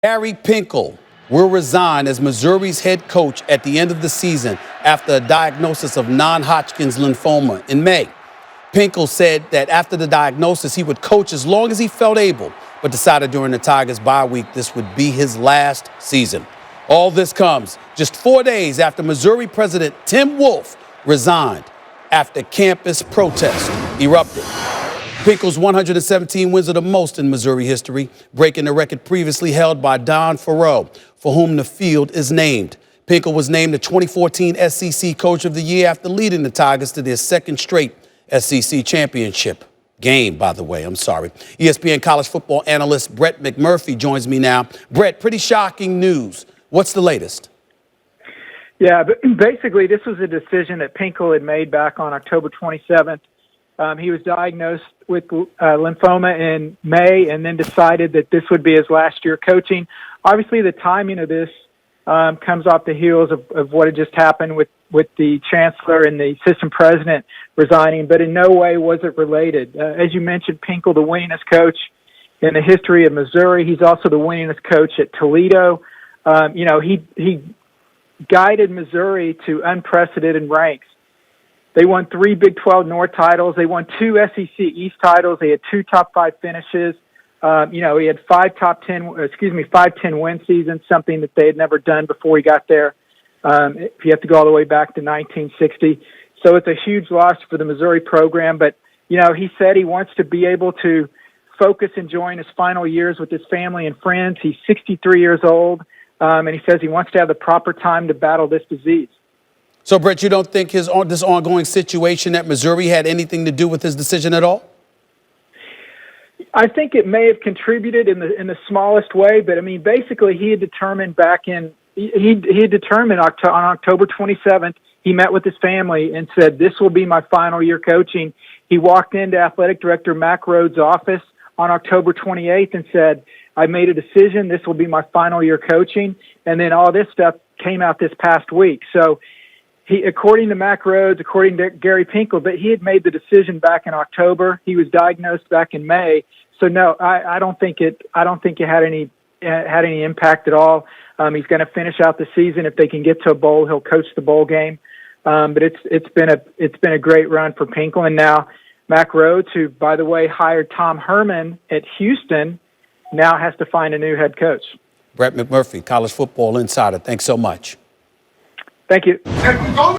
Gary Pinkel will resign as Missouri's head coach at the end of the season after a diagnosis of non-Hodgkin's lymphoma in May. Pinkel said that after the diagnosis, he would coach as long as he felt able, but decided during the Tigers' bye week this would be his last season. All this comes just 4 days after Missouri President Tim Wolf resigned after campus protests erupted. Pinkel's 117 wins are the most in Missouri history, breaking the record previously held by Don Farrell, for whom the field is named. Pinkel was named the 2014 SEC Coach of the Year after leading the Tigers to their second straight SEC championship game, by the way. ESPN college football analyst Brett McMurphy joins me now. Brett, pretty shocking news. What's the latest? Yeah, but basically this was a decision that Pinkel had made back on October 27th. He was diagnosed with lymphoma in May and then decided that this would be his last year coaching. Obviously, the timing of this comes off the heels of what had just happened with the chancellor and the assistant president resigning, but in no way was it related. As you mentioned, Pinkel, the winningest coach in the history of Missouri. He's also the winningest coach at Toledo. He guided Missouri to unprecedented ranks. They won 3 Big 12 North titles. They won 2 SEC East titles. They had 2 top 5 finishes. He had 5 10 win seasons, something that they had never done before he got there. If you have to go all the way back to 1960. So it's a huge loss for the Missouri program. But, he said he wants to be able to focus enjoying his final years with his family and friends. He's 63 years old, and he says he wants to have the proper time to battle this disease. So, Brett, you don't think this ongoing situation at Missouri had anything to do with his decision at all? I think it may have contributed in the smallest way, but basically he had determined on October 27th, he met with his family and said, "This will be my final year coaching." He walked into Athletic Director Mack Rhoades' office on October 28th and said, "I made a decision. This will be my final year coaching." And then all this stuff came out this past week. So, according to Mack Rhoades, according to Gary Pinkel, but he had made the decision back in October. He was diagnosed back in May. So no, I don't think it had any impact at all. He's going to finish out the season. If they can get to a bowl, he'll coach the bowl game. But it's been a great run for Pinkel, and now Mack Rhoades, who by the way hired Tom Herman at Houston, now has to find a new head coach. Brett McMurphy, college football insider. Thanks so much. Thank you.